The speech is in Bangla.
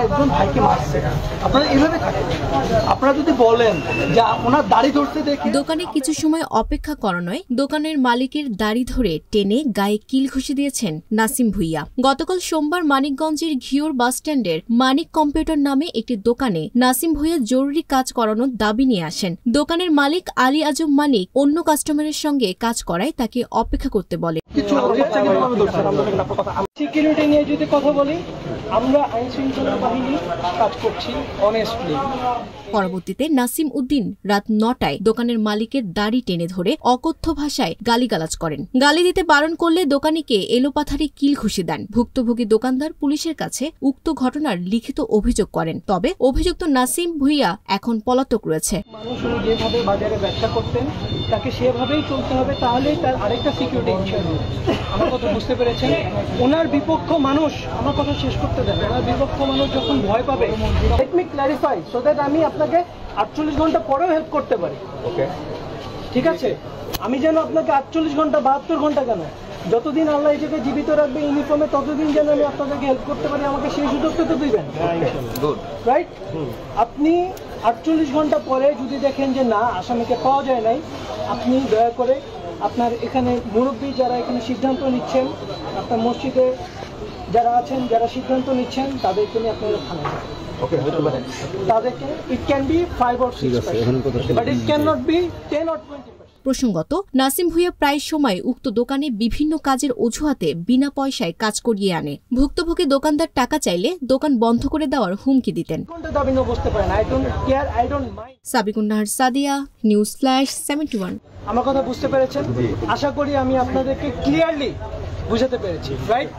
একজন ভাইকে মারছে, আপনারা এভাবে থাকেন? আপনারা যদি বলেন যে ওনার দাড়ি ধরতে দেখে। দোকানে কিছু সময় অপেক্ষা করা নয়, দোকানের মালিকের দাড়ি ধরে টেনে গায়ে কিল ঘুষে দিয়েছেন নাসিম ভুঁইয়া। গতকাল সোমবার মানিকগঞ্জের ঘিওর বাসস্ট্যান্ডের মানিক কম্পিউটার নামে একটি দোকানে নাসিম ভুঁইয়া জরুরি কাজ করানোর দাবি নিয়ে আসেন। দোকানের মালিক আলী আজম মানিক অন্য কাস্টমারের সঙ্গে কাজ করায় তাকে অপেক্ষা করতে বলে। সিকিউরিটি নিয়ে যদি কথা বলি, আমরা আইন শৃঙ্খলা বাহিনী কাজ করছি অনেস্টলি। পরবর্তীতে নাসিম উদ্দিন রাত ৯টায় দোকানের মালিকের দাড়ি টেনে ধরে অকথ্য ভাষায় গালিগালাজ করেন। গালি দিতে বারণ করলে দোকানিকে এলোপাথারি কিল ঘুষি দেন। ভুক্তভোগী দোকানদার পুলিশের কাছে উক্ত ঘটনার লিখিত অভিযোগ করেন। তবে অভিযুক্ত নাসিম ভুঁইয়া এখন পলাতক রয়েছে। মানুষ উনি যেভাবে বাজারে ব্যবসা করতেন তাকে সেভাবেই চলতে হবে, তাহলেই তার আরেকটা সিকিউরিটি ইনশিওর। আমার কথা বুঝতে পেরেছেন? ওনার বিপক্ষ মানুষ, আমার কথা শেষ করতে দেন, ওনার বিপক্ষ মানুষ যখন ভয় পাবে, let me clarify so that আমি আপনাকে 48 ঘন্টা পরেও হেল্প করতে পারি। ওকে, ঠিক আছে? আমি যেন আপনাকে 48 ঘন্টা 72 ঘন্টা কেন, যতদিন আল্লাহ এই জায়গায় জীবিত রাখবে ইউনিফর্মে, ততদিন যেন আমি আপনাদেরকে হেল্প করতে পারি। আমাকে সেই সুযোগটা তো দিবেন, রাইট? আপনি 48 ঘন্টা পরে যদি দেখেন যে না, আসামিকে পাওয়া যায় নাই, আপনি দয়া করে আপনার এখানে মুরব্বী যারা এখানে সিদ্ধান্ত নিচ্ছেন, আপনার মসজিদে যারা আছেন, যারা সিদ্ধান্ত নিচ্ছেন, তাদেরকে নিয়ে আপনারা থানায় যান। তাদেরকে it can be 5 or 6, but it can not be 10 or 20। প্রসঙ্গত, নাসিম ভুঁইয়া প্রায় সময় উক্ত দোকানে বিভিন্ন কাজের অজুহাতে বিনা পয়সায় কাজ করিয়ে আনে। ভুক্তভোগী দোকানদার টাকা চাইলে দোকান বন্ধ করে দেওয়ার হুমকি দিতেন। Sabikun Nahar, Sadia, news flash 71। আমার কথা বুঝতে পেরেছেন? আশা করি আমি আপনাদেরকে ক্লিয়ারলি বুঝাতে পেরেছি, রাইট?